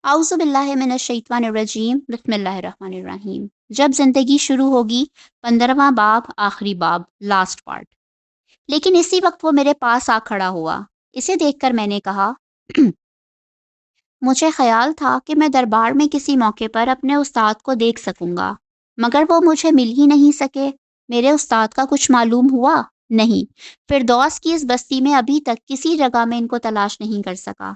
اعوذ باللہ من الشیطان الرجیم بسم اللہ الرحمن الرحیم۔ جب زندگی شروع ہوگی، 15واں باب، آخری باب، لاسٹ پارٹ۔ لیکن اسی وقت وہ میرے پاس آ کھڑا ہوا۔ اسے دیکھ کر میں نے کہا مجھے خیال تھا کہ میں دربار میں کسی موقع پر اپنے استاد کو دیکھ سکوں گا، مگر وہ مجھے مل ہی نہیں سکے۔ میرے استاد کا کچھ معلوم ہوا؟ نہیں۔ فردوس کی اس بستی میں ابھی تک کسی جگہ میں ان کو تلاش نہیں کر سکا۔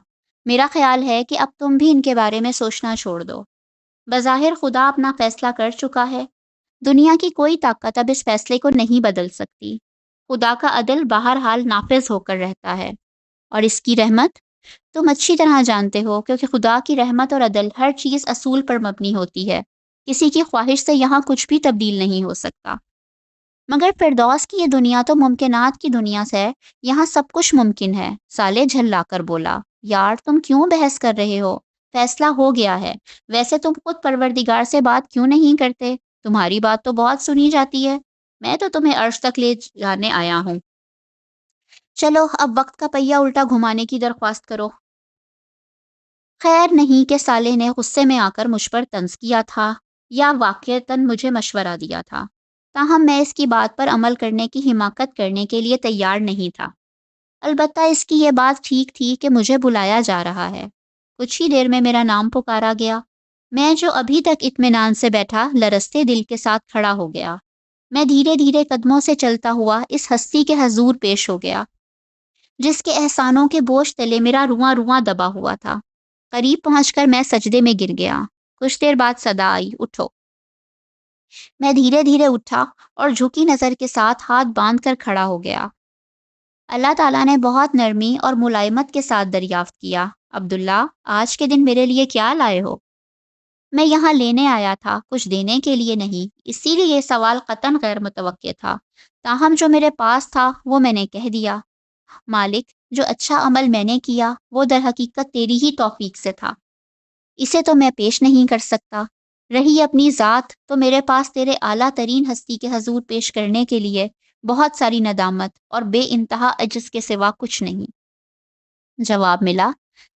میرا خیال ہے کہ اب تم بھی ان کے بارے میں سوچنا چھوڑ دو۔ بظاہر خدا اپنا فیصلہ کر چکا ہے۔ دنیا کی کوئی طاقت اب اس فیصلے کو نہیں بدل سکتی۔ خدا کا عدل بہرحال نافذ ہو کر رہتا ہے، اور اس کی رحمت تم اچھی طرح جانتے ہو، کیونکہ خدا کی رحمت اور عدل ہر چیز اصول پر مبنی ہوتی ہے۔ کسی کی خواہش سے یہاں کچھ بھی تبدیل نہیں ہو سکتا۔ مگر فردوس کی یہ دنیا تو ممکنات کی دنیا ہے، یہاں سب کچھ ممکن ہے۔ صالح جھلا کر بولا، یار تم کیوں بحث کر رہے ہو؟ فیصلہ ہو گیا ہے۔ ویسے تم خود پروردگار سے بات کیوں نہیں کرتے؟ تمہاری بات تو بہت سنی جاتی ہے۔ میں تو تمہیں عرش تک لے جانے آیا ہوں۔ چلو اب وقت کا پہیہ الٹا گھمانے کی درخواست کرو۔ خیر نہیں کہ صالح نے غصے میں آ کر مجھ پر طنز کیا تھا یا واقعتاً مجھے مشورہ دیا تھا، تاہم میں اس کی بات پر عمل کرنے کی حماقت کرنے کے لیے تیار نہیں تھا۔ البتہ اس کی یہ بات ٹھیک تھی کہ مجھے بلایا جا رہا ہے۔ کچھ ہی دیر میں میرا نام پکارا گیا۔ میں جو ابھی تک اطمینان سے بیٹھا، لرزتے دل کے ساتھ کھڑا ہو گیا۔ میں دھیرے دھیرے قدموں سے چلتا ہوا اس ہستی کے حضور پیش ہو گیا، جس کے احسانوں کے بوجھ تلے میرا رواں رواں دبا ہوا تھا۔ قریب پہنچ کر میں سجدے میں گر گیا۔ کچھ دیر بعد صدا آئی، اٹھو۔ میں دھیرے دھیرے اٹھا اور جھکی نظر کے ساتھ ہاتھ باندھ کر کھڑا ہو گیا۔ اللہ تعالیٰ نے بہت نرمی اور ملائمت کے ساتھ دریافت کیا، عبداللہ آج کے دن میرے لیے کیا لائے ہو؟ میں یہاں لینے آیا تھا، کچھ دینے کے لیے نہیں۔ اسی لیے یہ سوال قطعاً غیر متوقع تھا، تاہم جو میرے پاس تھا وہ میں نے کہہ دیا۔ مالک، جو اچھا عمل میں نے کیا وہ در حقیقت تیری ہی توفیق سے تھا، اسے تو میں پیش نہیں کر سکتا۔ رہی اپنی ذات تو میرے پاس تیرے اعلیٰ ترین ہستی کے حضور پیش کرنے کے لیے بہت ساری ندامت اور بے انتہا عجز کے سوا کچھ نہیں۔ جواب ملا،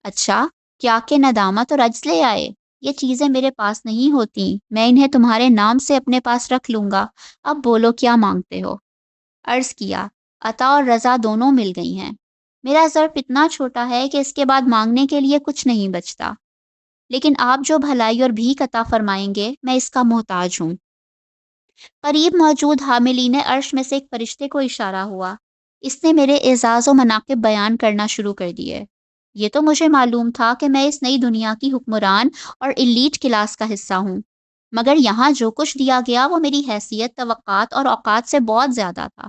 اچھا، کیا کہ ندامت اور عجز لے آئے؟ یہ چیزیں میرے پاس نہیں ہوتی، میں انہیں تمہارے نام سے اپنے پاس رکھ لوں گا۔ اب بولو کیا مانگتے ہو؟ عرض کیا، عطا اور رضا دونوں مل گئی ہیں۔ میرا ظرف اتنا چھوٹا ہے کہ اس کے بعد مانگنے کے لیے کچھ نہیں بچتا، لیکن آپ جو بھلائی اور بھیک عطا فرمائیں گے میں اس کا محتاج ہوں۔ قریب موجود حاملین عرش میں سے ایک فرشتے کو اشارہ ہوا۔ اس نے میرے اعزاز و مناقب بیان کرنا شروع کر دیے۔ یہ تو مجھے معلوم تھا کہ میں اس نئی دنیا کی حکمران اور ایلیٹ کلاس کا حصہ ہوں، مگر یہاں جو کچھ دیا گیا وہ میری حیثیت، توقعات اور اوقات سے بہت زیادہ تھا۔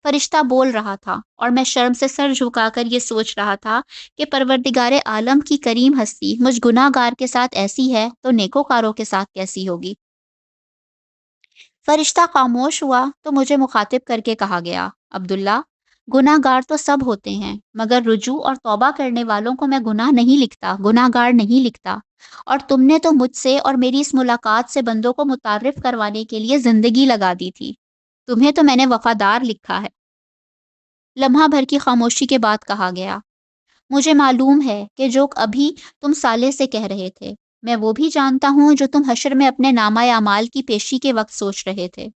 فرشتہ بول رہا تھا اور میں شرم سے سر جھکا کر یہ سوچ رہا تھا کہ پروردگار عالم کی کریم ہستی مجھ گناہ گار کے ساتھ ایسی ہے تو نیکوکاروں کے ساتھ کیسی ہوگی۔ فرشتہ خاموش ہوا تو مجھے مخاطب کر کے کہا گیا، عبداللہ، گناہ گار تو سب ہوتے ہیں، مگر رجوع اور توبہ کرنے والوں کو میں گناہ نہیں لکھتا، گناہ گار نہیں لکھتا۔ اور تم نے تو مجھ سے اور میری اس ملاقات سے بندوں کو متعارف کروانے کے لیے زندگی لگا دی تھی، تمہیں تو میں نے وفادار لکھا ہے۔ لمحہ بھر کی خاموشی کے بعد کہا گیا، مجھے معلوم ہے کہ جو ابھی تم صالح سے کہہ رہے تھے، میں وہ بھی جانتا ہوں جو تم حشر میں اپنے نامہ اعمال کی پیشی کے وقت سوچ رہے تھے۔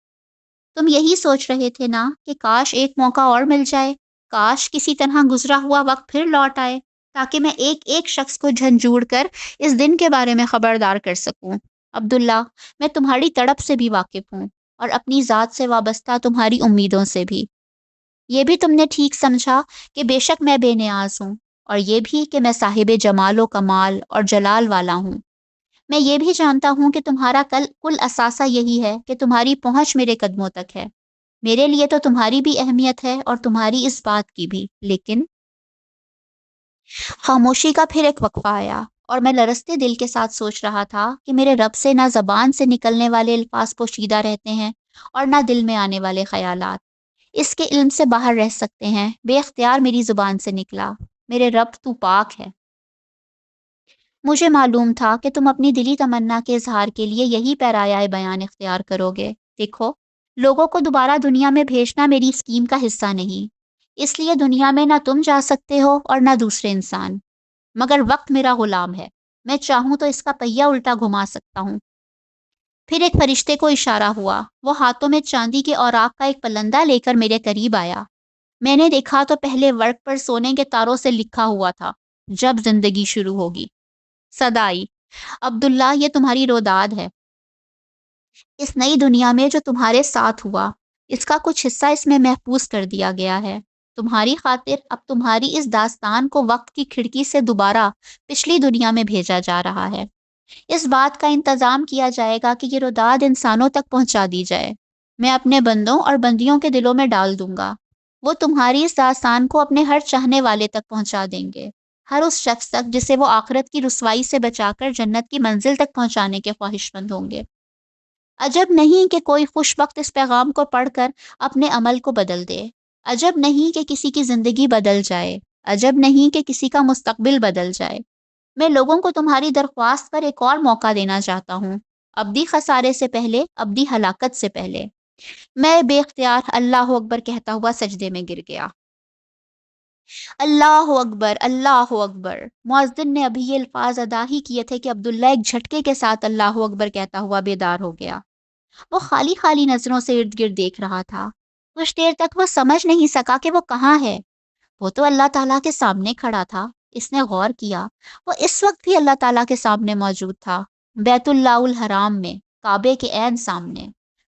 تم یہی سوچ رہے تھے نا کہ کاش ایک موقع اور مل جائے، کاش کسی طرح گزرا ہوا وقت پھر لوٹ آئے، تاکہ میں ایک ایک شخص کو جھنجھوڑ کر اس دن کے بارے میں خبردار کر سکوں۔ عبداللہ، میں تمہاری تڑپ سے بھی واقف ہوں، اور اپنی ذات سے وابستہ تمہاری امیدوں سے بھی۔ یہ بھی تم نے ٹھیک سمجھا کہ بے شک میں بے نیاز ہوں، اور یہ بھی کہ میں صاحب جمال و کمال اور جلال والا ہوں۔ میں یہ بھی جانتا ہوں کہ تمہارا کل اثاثہ یہی ہے کہ تمہاری پہنچ میرے قدموں تک ہے۔ میرے لیے تو تمہاری بھی اہمیت ہے اور تمہاری اس بات کی بھی، لیکن خاموشی کا پھر ایک وقفہ آیا، اور میں لرزتے دل کے ساتھ سوچ رہا تھا کہ میرے رب سے نہ زبان سے نکلنے والے الفاظ پوشیدہ رہتے ہیں اور نہ دل میں آنے والے خیالات اس کے علم سے باہر رہ سکتے ہیں۔ بے اختیار میری زبان سے نکلا، میرے رب تو پاک ہے۔ مجھے معلوم تھا کہ تم اپنی دلی تمنا کے اظہار کے لیے یہی پیرایہ بیان اختیار کرو گے۔ دیکھو، لوگوں کو دوبارہ دنیا میں بھیجنا میری اسکیم کا حصہ نہیں، اس لیے دنیا میں نہ تم جا سکتے ہو اور نہ دوسرے انسان، مگر وقت میرا غلام ہے۔ میں چاہوں تو اس کا پہیہ الٹا گھما سکتا ہوں۔ پھر ایک فرشتے کو اشارہ ہوا، وہ ہاتھوں میں چاندی کے اوراق کا ایک پلندہ لے کر میرے قریب آیا۔ میں نے دیکھا تو پہلے ورق پر سونے کے تاروں سے لکھا ہوا تھا، جب زندگی شروع ہوگی۔ صدا آئی، عبداللہ یہ تمہاری روداد ہے، اس نئی دنیا میں جو تمہارے ساتھ ہوا، اس کا کچھ حصہ اس میں محفوظ کر دیا گیا ہے۔ تمہاری خاطر اب تمہاری اس داستان کو وقت کی کھڑکی سے دوبارہ پچھلی دنیا میں بھیجا جا رہا ہے۔ اس بات کا انتظام کیا جائے گا کہ یہ روداد انسانوں تک پہنچا دی جائے۔ میں اپنے بندوں اور بندیوں کے دلوں میں ڈال دوں گا۔ وہ تمہاری اس داستان کو اپنے ہر چاہنے والے تک پہنچا دیں گے، ہر اس شخص تک جسے وہ آخرت کی رسوائی سے بچا کر جنت کی منزل تک پہنچانے کے خواہش مند ہوں گے۔ عجب نہیں کہ کوئی خوش وقت اس پیغام کو پڑھ کر اپنے عمل کو بدل دے۔ عجب نہیں کہ کسی کی زندگی بدل جائے۔ عجب نہیں کہ کسی کا مستقبل بدل جائے۔ میں لوگوں کو تمہاری درخواست پر ایک اور موقع دینا چاہتا ہوں، ابدی خسارے سے پہلے، ابدی ہلاکت سے پہلے۔ میں بے اختیار اللہ اکبر کہتا ہوا سجدے میں گر گیا۔ اللہ اکبر، اللہ اکبر۔ مؤذن نے ابھی یہ الفاظ ادا ہی کیے تھے کہ عبداللہ ایک جھٹکے کے ساتھ اللہ اکبر کہتا ہوا بیدار ہو گیا۔ وہ خالی خالی نظروں سے ارد گرد دیکھ رہا تھا۔ کچھ دیر تک وہ سمجھ نہیں سکا کہ وہ کہاں ہے۔ وہ تو اللہ تعالیٰ کے سامنے کھڑا تھا۔ اس نے غور کیا، وہ اس وقت بھی اللہ تعالیٰ کے سامنے موجود تھا، بیت اللہ الحرام میں، کعبے کے عین سامنے۔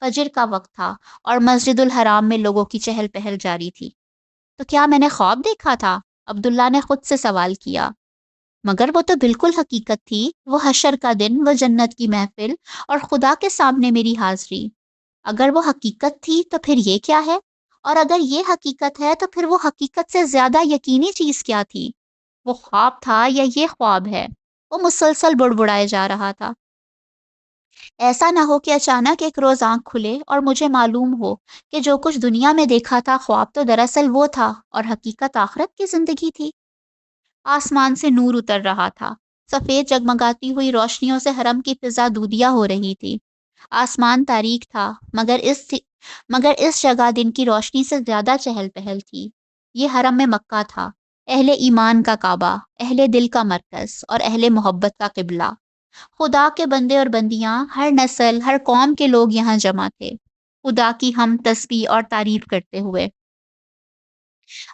فجر کا وقت تھا اور مسجد الحرام میں لوگوں کی چہل پہل جاری تھی۔ تو کیا میں نے خواب دیکھا تھا؟ عبداللہ نے خود سے سوال کیا۔ مگر وہ تو بالکل حقیقت تھی، وہ حشر کا دن، وہ جنت کی محفل اور خدا کے سامنے میری حاضری۔ اگر وہ حقیقت تھی تو پھر یہ کیا ہے؟ اور اگر یہ حقیقت ہے تو پھر وہ حقیقت سے زیادہ یقینی چیز کیا تھی؟ وہ خواب تھا یا یہ خواب ہے؟ وہ مسلسل بڑبڑائے جا رہا تھا۔ ایسا نہ ہو کہ اچانک ایک روز آنکھ کھلے اور مجھے معلوم ہو کہ جو کچھ دنیا میں دیکھا تھا خواب تو دراصل وہ تھا اور حقیقت آخرت کی زندگی تھی۔ آسمان سے نور اتر رہا تھا، سفید جگمگاتی ہوئی روشنیوں سے حرم کی فضا دودیا ہو رہی تھی۔ آسمان تاریک تھا، مگر اس جگہ دن کی روشنی سے زیادہ چہل پہل تھی۔ یہ حرم میں مکہ تھا، اہل ایمان کا کعبہ، اہل دل کا مرکز اور اہل محبت کا قبلہ۔ خدا کے بندے اور بندیاں، ہر نسل، ہر قوم کے لوگ یہاں جمع تھے، خدا کی ہم تسبیح اور تعریف کرتے ہوئے۔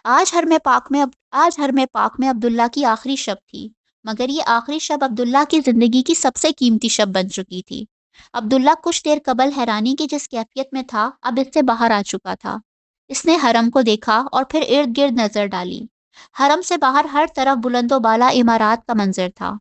آج حرم پاک میں عبداللہ کی آخری شب تھی، مگر یہ آخری شب عبداللہ کی زندگی کی سب سے قیمتی شب بن چکی تھی۔ عبداللہ کچھ دیر قبل حیرانی کی جس کیفیت میں تھا، اب اس سے باہر آ چکا تھا۔ اس نے حرم کو دیکھا اور پھر ارد گرد نظر ڈالی۔ حرم سے باہر ہر طرف بلند و بالا عمارات کا منظر تھا۔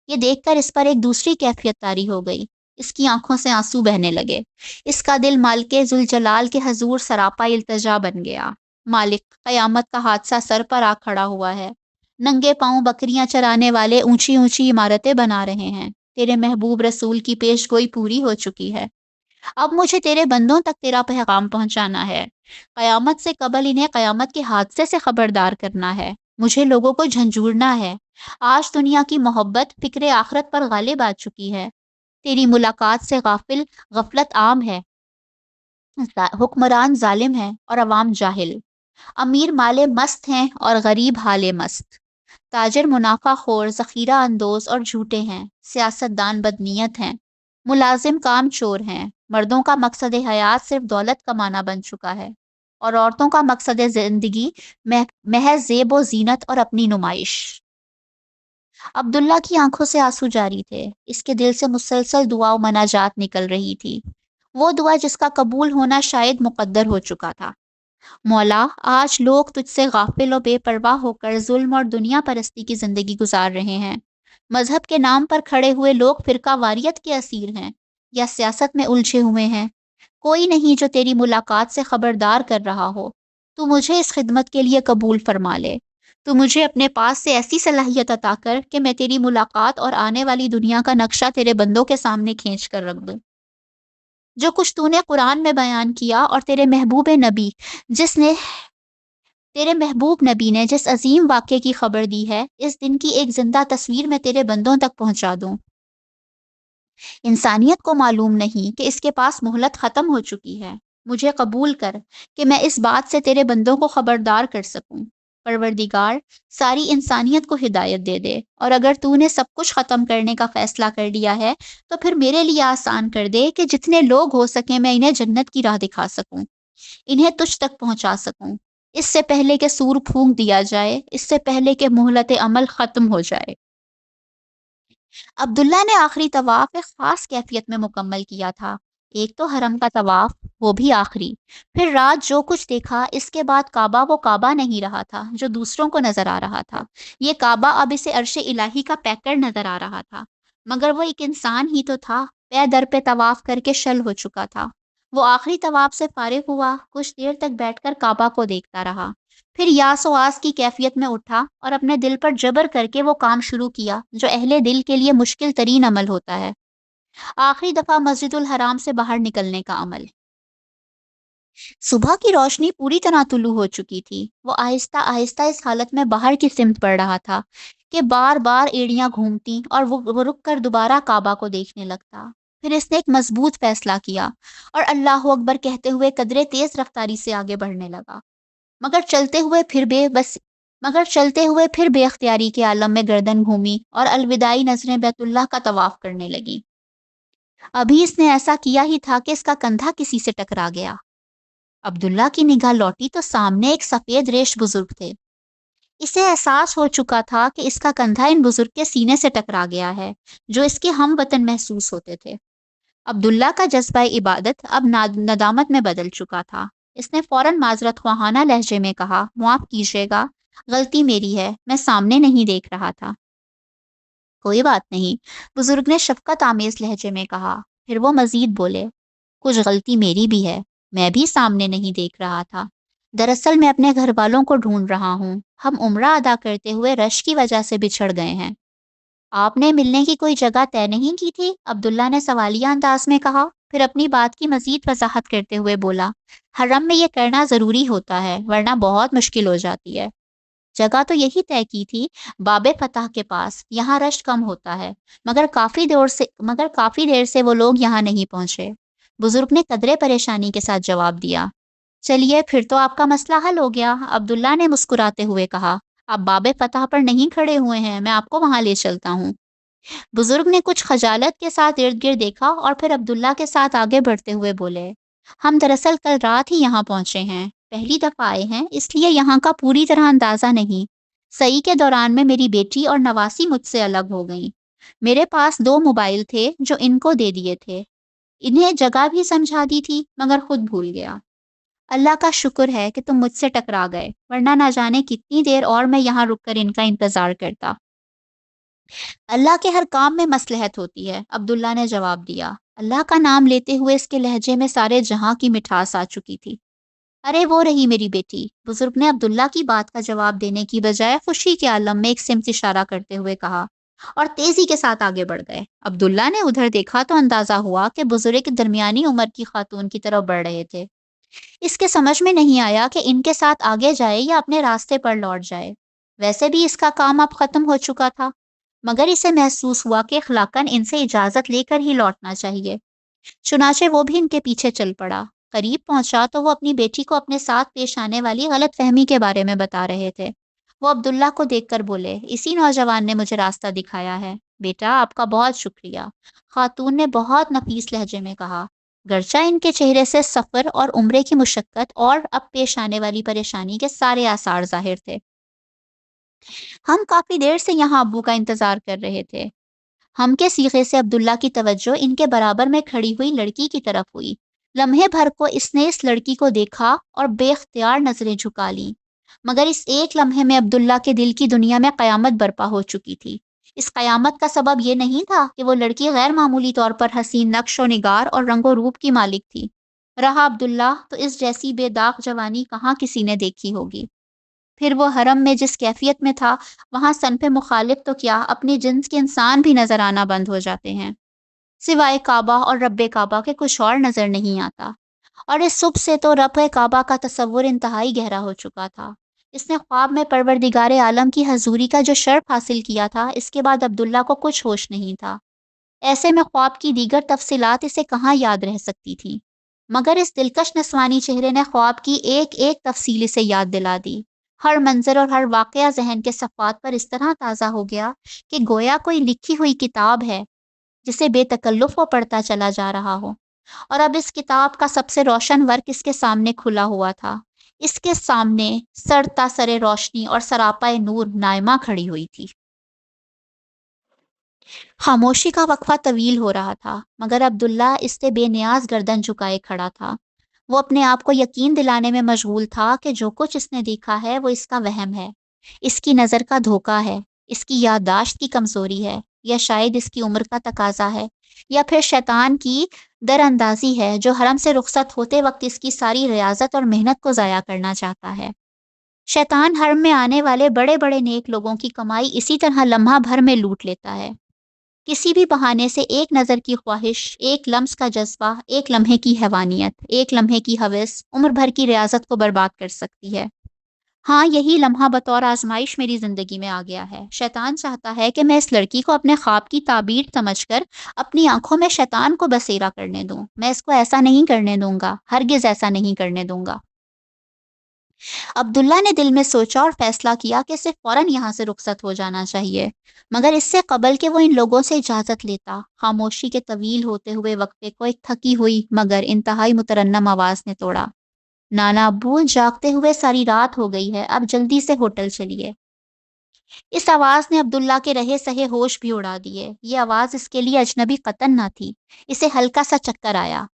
یہ دیکھ کر اس پر ایک دوسری کیفیت طاری ہو گئی۔ اس کی آنکھوں سے آنسو بہنے لگے۔ اس کا دل مالک ذوالجلال کے حضور سراپا التجا بن گیا۔ مالک، قیامت کا حادثہ سر پر آ کھڑا ہوا ہے۔ ننگے پاؤں بکریاں چرانے والے اونچی اونچی عمارتیں بنا رہے ہیں۔ تیرے محبوب رسول کی پیش گوئی پوری ہو چکی ہے۔ اب مجھے تیرے بندوں تک تیرا پیغام پہنچانا ہے۔ قیامت سے قبل انہیں قیامت کے حادثے سے خبردار کرنا ہے۔ مجھے لوگوں کو جھنجھوڑنا ہے۔ آج دنیا کی محبت فکر آخرت پر غالب آ چکی ہے۔ تیری ملاقات سے غفلت عام ہے۔ حکمران ظالم ہے اور عوام جاہل۔ امیر مالے مست ہیں اور غریب حالے مست۔ تاجر منافع خور، ذخیرہ اندوز اور جھوٹے ہیں۔ سیاست دان بدنیت ہیں۔ ملازم کام چور ہیں۔ مردوں کا مقصد حیات صرف دولت کمانا بن چکا ہے، اور عورتوں کا مقصد زندگی محض زیب و زینت اور اپنی نمائش۔ عبداللہ کی آنکھوں سے آنسو جاری تھے۔ اس کے دل سے مسلسل دعا و مناجات نکل رہی تھی، وہ دعا جس کا قبول ہونا شاید مقدر ہو چکا تھا۔ مولا، آج لوگ تجھ سے غافل و بے پرواہ ہو کر ظلم اور دنیا پرستی کی زندگی گزار رہے ہیں۔ مذہب کے نام پر کھڑے ہوئے لوگ فرقہ واریت کے اسیر ہیں یا سیاست میں الجھے ہوئے ہیں۔ کوئی نہیں جو تیری ملاقات سے خبردار کر رہا ہو۔ تو مجھے اس خدمت کے لیے قبول فرما لے۔ تو مجھے اپنے پاس سے ایسی صلاحیت عطا کر کہ میں تیری ملاقات اور آنے والی دنیا کا نقشہ تیرے بندوں کے سامنے کھینچ کر رکھ دوں۔ جو کچھ تو نے قرآن میں بیان کیا اور تیرے محبوب نبی نے جس عظیم واقعے کی خبر دی ہے، اس دن کی ایک زندہ تصویر میں تیرے بندوں تک پہنچا دوں۔ انسانیت کو معلوم نہیں کہ اس کے پاس مہلت ختم ہو چکی ہے۔ مجھے قبول کر کہ میں اس بات سے تیرے بندوں کو خبردار کر سکوں۔ پروردگار ساری انسانیت کو ہدایت دے دے، اور اگر تو نے سب کچھ ختم کرنے کا فیصلہ کر لیا ہے تو پھر میرے لیے آسان کر دے کہ جتنے لوگ ہو سکیں میں انہیں جنت کی راہ دکھا سکوں، انہیں تجھ تک پہنچا سکوں، اس سے پہلے کہ سور پھونک دیا جائے، اس سے پہلے کہ مہلت عمل ختم ہو جائے۔ عبداللہ نے آخری طواف ایک خاص کیفیت میں مکمل کیا تھا۔ ایک تو حرم کا طواف، وہ بھی آخری، پھر رات جو کچھ دیکھا، اس کے بعد کعبہ وہ کعبہ نہیں رہا تھا جو دوسروں کو نظر آ رہا تھا، یہ کعبہ اب اسے عرش الہی کا پیکر نظر آ رہا تھا، مگر وہ ایک انسان ہی تو تھا، پے در پہ طواف کر کے شل ہو چکا تھا۔ وہ آخری طواف سے فارغ ہوا، کچھ دیر تک بیٹھ کر کعبہ کو دیکھتا رہا، پھر یاس و آس کی کیفیت میں اٹھا اور اپنے دل پر جبر کر کے وہ کام شروع کیا جو اہل دل کے لیے مشکل ترین عمل ہوتا ہے، آخری دفعہ مسجد الحرام سے باہر نکلنے کا عمل۔ صبح کی روشنی پوری طرح طلوع ہو چکی تھی، وہ آہستہ آہستہ اس حالت میں باہر کی سمت بڑھ رہا تھا کہ بار بار ایڑیاں گھومتی اور وہ رک کر دوبارہ کعبہ کو دیکھنے لگتا۔ پھر اس نے ایک مضبوط فیصلہ کیا اور اللہ اکبر کہتے ہوئے قدرے تیز رفتاری سے آگے بڑھنے لگا، مگر چلتے ہوئے پھر بے اختیاری کے عالم میں گردن گھومی اور الوداعی نظریں بیت اللہ کا طواف کرنے لگی۔ ابھی اس نے ایسا کیا ہی تھا کہ اس کا کندھا کسی سے ٹکرا گیا۔ عبداللہ کی نگاہ لوٹی تو سامنے ایک سفید ریش بزرگ تھے۔ اسے احساس ہو چکا تھا کہ اس کا کندھا ان بزرگ کے سینے سے ٹکرا گیا ہے جو اس کے ہم وطن محسوس ہوتے تھے۔ عبداللہ کا جذبہ عبادت اب ندامت میں بدل چکا تھا۔ اس نے فوراً معذرت خواہانہ لہجے میں کہا، معاف کیجیے گا، غلطی میری ہے، میں سامنے نہیں دیکھ رہا تھا۔ کوئی بات نہیں، بزرگ نے شفقت آمیز لہجے میں کہا، پھر وہ مزید بولے، کچھ غلطی میری بھی ہے، میں بھی سامنے نہیں دیکھ رہا تھا، دراصل میں اپنے گھر والوں کو ڈھونڈ رہا ہوں، ہم عمرہ ادا کرتے ہوئے رش کی وجہ سے بچھڑ گئے ہیں۔ آپ نے ملنے کی کوئی جگہ طے نہیں کی تھی؟ عبداللہ نے سوالیہ انداز میں کہا، پھر اپنی بات کی مزید وضاحت کرتے ہوئے بولا، حرم میں یہ کرنا ضروری ہوتا ہے ورنہ بہت مشکل ہو جاتی ہے۔ جگہ تو یہی طے کی تھی، باب فتح کے پاس، یہاں رش کم ہوتا ہے، مگر کافی دیر سے وہ لوگ یہاں نہیں پہنچے۔ بزرگ نے قدرے پریشانی کے ساتھ جواب دیا۔ چلیے پھر تو آپ کا مسئلہ حل ہو گیا، عبداللہ نے مسکراتے ہوئے کہا، آپ باب فتح پر نہیں کھڑے ہوئے ہیں، میں آپ کو وہاں لے چلتا ہوں۔ بزرگ نے کچھ خجالت کے ساتھ ارد گرد دیکھا اور پھر عبداللہ کے ساتھ آگے بڑھتے ہوئے بولے، ہم دراصل کل رات ہی یہاں پہنچے ہیں، پہلی دفعہ آئے ہیں اس لیے یہاں کا پوری طرح اندازہ نہیں۔ سعی کے دوران میں میری بیٹی اور نواسی مجھ سے الگ ہو گئیں، میرے پاس 2 موبائل تھے جو ان کو دے دیے تھے، انہیں جگہ بھی سمجھا دی تھی مگر خود بھول گیا۔ اللہ کا شکر ہے کہ تم مجھ سے ٹکرا گئے، ورنہ نہ جانے کتنی دیر اور میں یہاں رک کر ان کا انتظار کرتا۔ اللہ کے ہر کام میں مصلحت ہوتی ہے، عبداللہ نے جواب دیا۔ اللہ کا نام لیتے ہوئے اس کے لہجے میں سارے جہاں کی مٹھاس آ چکی تھی۔ ارے وہ رہی میری بیٹی، بزرگ نے عبداللہ کی بات کا جواب دینے کی بجائے خوشی کے عالم میں ایک سمت اشارہ کرتے ہوئے کہا، اور تیزی کے ساتھ آگے بڑھ گئے۔ عبداللہ نے ادھر دیکھا تو اندازہ ہوا کہ بزرگ درمیانی عمر کی خاتون کی طرف بڑھ رہے تھے۔ اس کے سمجھ میں نہیں آیا کہ ان کے ساتھ آگے جائے یا اپنے راستے پر لوٹ جائے، ویسے بھی اس کا کام اب ختم ہو چکا تھا، مگر اسے محسوس ہوا کہ اخلاقاً ان سے اجازت لے کر ہی لوٹنا چاہیے۔ چنانچہ وہ بھی ان کے پیچھے چل پڑا۔ قریب پہنچا تو وہ اپنی بیٹی کو اپنے ساتھ پیش آنے والی غلط فہمی کے بارے میں بتا رہے تھے۔ وہ عبداللہ کو دیکھ کر بولے، اسی نوجوان نے مجھے راستہ دکھایا ہے۔ بیٹا آپ کا بہت شکریہ، خاتون نے بہت نفیس لہجے میں کہا، گرچہ ان کے چہرے سے سفر اور عمرے کی مشقت اور اب پیش آنے والی پریشانی کے سارے آثار ظاہر تھے۔ ہم کافی دیر سے یہاں ابو کا انتظار کر رہے تھے۔ ہم کے صیغے سے عبداللہ کی توجہ ان کے برابر میں کھڑی ہوئی لڑکی کی طرف ہوئی۔ لمحے بھر کو اس نے اس لڑکی کو دیکھا اور بے اختیار نظریں جھکا لیں، مگر اس ایک لمحے میں عبداللہ کے دل کی دنیا میں قیامت برپا ہو چکی تھی۔ اس قیامت کا سبب یہ نہیں تھا کہ وہ لڑکی غیر معمولی طور پر حسین نقش و نگار اور رنگ و روپ کی مالک تھی، رہا عبداللہ تو اس جیسی بے داغ جوانی کہاں کسی نے دیکھی ہوگی۔ پھر وہ حرم میں جس کیفیت میں تھا، وہاں صنف مخالف تو کیا اپنی جنس کے انسان بھی نظر آنا بند ہو جاتے ہیں، سوائے کعبہ اور رب کعبہ کے کچھ اور نظر نہیں آتا۔ اور اس صبح سے تو رب کعبہ کا تصور انتہائی گہرا ہو چکا تھا۔ اس نے خواب میں پروردگار عالم کی حضوری کا جو شرف حاصل کیا تھا، اس کے بعد عبداللہ کو کچھ ہوش نہیں تھا۔ ایسے میں خواب کی دیگر تفصیلات اسے کہاں یاد رہ سکتی تھیں، مگر اس دلکش نسوانی چہرے نے خواب کی ایک ایک تفصیل اسے یاد دلا دی۔ ہر منظر اور ہر واقعہ ذہن کے صفحات پر اس طرح تازہ ہو گیا کہ گویا کوئی لکھی ہوئی کتاب ہے جسے بے تکلف وہ پڑھتا چلا جا رہا ہو۔ اور اب اس کتاب کا سب سے روشن ورق اس کے سامنے کھلا ہوا تھا۔ اس کے سامنے سر تا سر روشنی اور سراپا نور نائمہ کھڑی ہوئی تھی۔ خاموشی کا وقفہ طویل ہو رہا تھا، مگر عبداللہ اس سے بے نیاز گردن جھکائے کھڑا تھا۔ وہ اپنے آپ کو یقین دلانے میں مشغول تھا کہ جو کچھ اس نے دیکھا ہے وہ اس کا وہم ہے، اس کی نظر کا دھوکہ ہے، اس کی یادداشت کی کمزوری ہے، یا شاید اس کی عمر کا تقاضا ہے، یا پھر شیطان کی در اندازی ہے جو حرم سے رخصت ہوتے وقت اس کی ساری ریاضت اور محنت کو ضائع کرنا چاہتا ہے۔ شیطان حرم میں آنے والے بڑے بڑے نیک لوگوں کی کمائی اسی طرح لمحہ بھر میں لوٹ لیتا ہے۔ کسی بھی بہانے سے ایک نظر کی خواہش، ایک لمس کا جذبہ، ایک لمحے کی حیوانیت، ایک لمحے کی ہوس عمر بھر کی ریاضت کو برباد کر سکتی ہے۔ ہاں، یہی لمحہ بطور آزمائش میری زندگی میں آ گیا ہے۔ شیطان چاہتا ہے کہ میں اس لڑکی کو اپنے خواب کی تعبیر سمجھ کر اپنی آنکھوں میں شیطان کو بسیرا کرنے دوں۔ میں اس کو ایسا نہیں کرنے دوں گا، ہرگز ایسا نہیں کرنے دوں گا۔ عبداللہ نے دل میں سوچا اور فیصلہ کیا کہ اسے فوراً یہاں سے رخصت ہو جانا چاہیے، مگر اس سے قبل کہ وہ ان لوگوں سے اجازت لیتا، خاموشی کے طویل ہوتے ہوئے وقفے کو ایک تھکی ہوئی مگر انتہائی مترنم آواز نے توڑا۔ نانا ابو، جاگتے ہوئے ساری رات ہو گئی ہے، اب جلدی سے ہوٹل چلیے۔ اس آواز نے عبداللہ کے رہے سہے ہوش بھی اڑا دیے۔ یہ آواز اس کے لیے اجنبی قطن نہ تھی، اسے ہلکا سا چکر آیا۔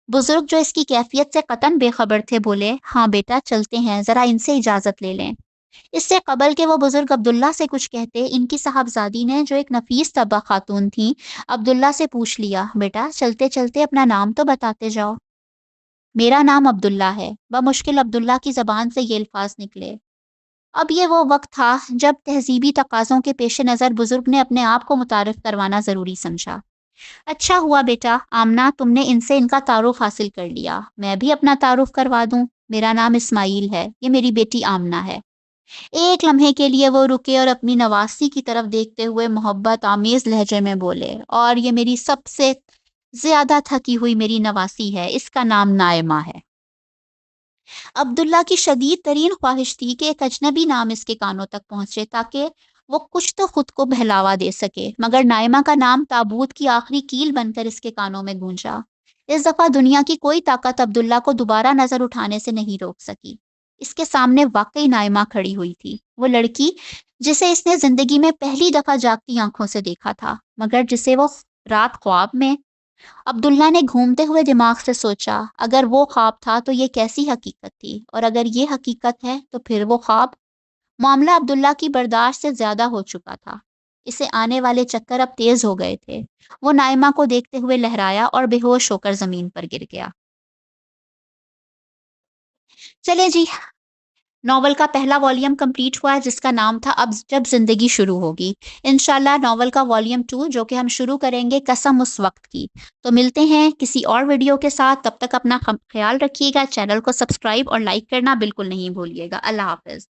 بزرگ جو اس کی کیفیت سے قطن بے خبر تھے بولے، ہاں بیٹا چلتے ہیں، ذرا ان سے اجازت لے لیں۔ اس سے قبل کہ وہ بزرگ عبداللہ سے کچھ کہتے، ان کی صاحبزادی نے جو ایک نفیس طبع خاتون تھیں، عبداللہ سے پوچھ لیا، بیٹا چلتے چلتے اپنا نام تو بتاتے جاؤ۔ میرا نام عبداللہ ہے۔ بمشکل عبداللہ کی زبان سے یہ الفاظ نکلے۔ اب یہ وہ وقت تھا جب تہذیبی تقاضوں کے پیش نظر بزرگ نے اپنے آپ کو متعارف کروانا ضروری سمجھا۔ اچھا ہوا بیٹا آمنہ، تم نے ان سے ان کا تعارف حاصل کر لیا، میں بھی اپنا تعارف کروا دوں۔ میرا نام اسماعیل ہے، یہ میری بیٹی آمنہ ہے۔ ایک لمحے کے لیے وہ رکے اور اپنی نواسی کی طرف دیکھتے ہوئے محبت آمیز لہجے میں بولے، اور یہ میری سب سے زیادہ تھکی ہوئی میری نواسی ہے، اس کا نام نائمہ ہے۔ عبداللہ کی شدید ترین خواہش تھی کہ ایک اجنبی نام اس کے کانوں تک پہنچے تاکہ وہ کچھ تو خود کو بہلاوا دے سکے، مگر نائمہ کا نام تابوت کی آخری کیل بن کر اس کے کانوں میں گونجا۔ اس دفعہ دنیا کی کوئی طاقت عبداللہ کو دوبارہ نظر اٹھانے سے نہیں روک سکی۔ اس کے سامنے واقعی نائمہ کھڑی ہوئی تھی، وہ لڑکی جسے اس نے زندگی میں پہلی دفعہ جاگتی آنکھوں سے دیکھا تھا، مگر جسے وہ رات خواب میں… عبداللہ نے گھومتے ہوئے دماغ سے سوچا، اگر وہ خواب تھا تو یہ کیسی حقیقت تھی، اور اگر یہ حقیقت ہے تو پھر وہ خواب… معاملہ عبداللہ کی برداشت سے زیادہ ہو چکا تھا۔ اسے آنے والے چکر اب تیز ہو گئے تھے۔ وہ نائمہ کو دیکھتے ہوئے لہرایا اور بے ہوش ہو کر زمین پر گر گیا۔ چلے جی، ناول کا پہلا والیوم کمپلیٹ ہوا ہے جس کا نام تھا اب جب زندگی شروع ہوگی۔ انشاءاللہ ناول کا والیوم 2 جو کہ ہم شروع کریں گے قسم اس وقت کی۔ تو ملتے ہیں کسی اور ویڈیو کے ساتھ، تب تک اپنا خیال رکھیے گا، چینل کو سبسکرائب اور لائک کرنا بالکل نہیں بھولیے گا۔ اللہ حافظ۔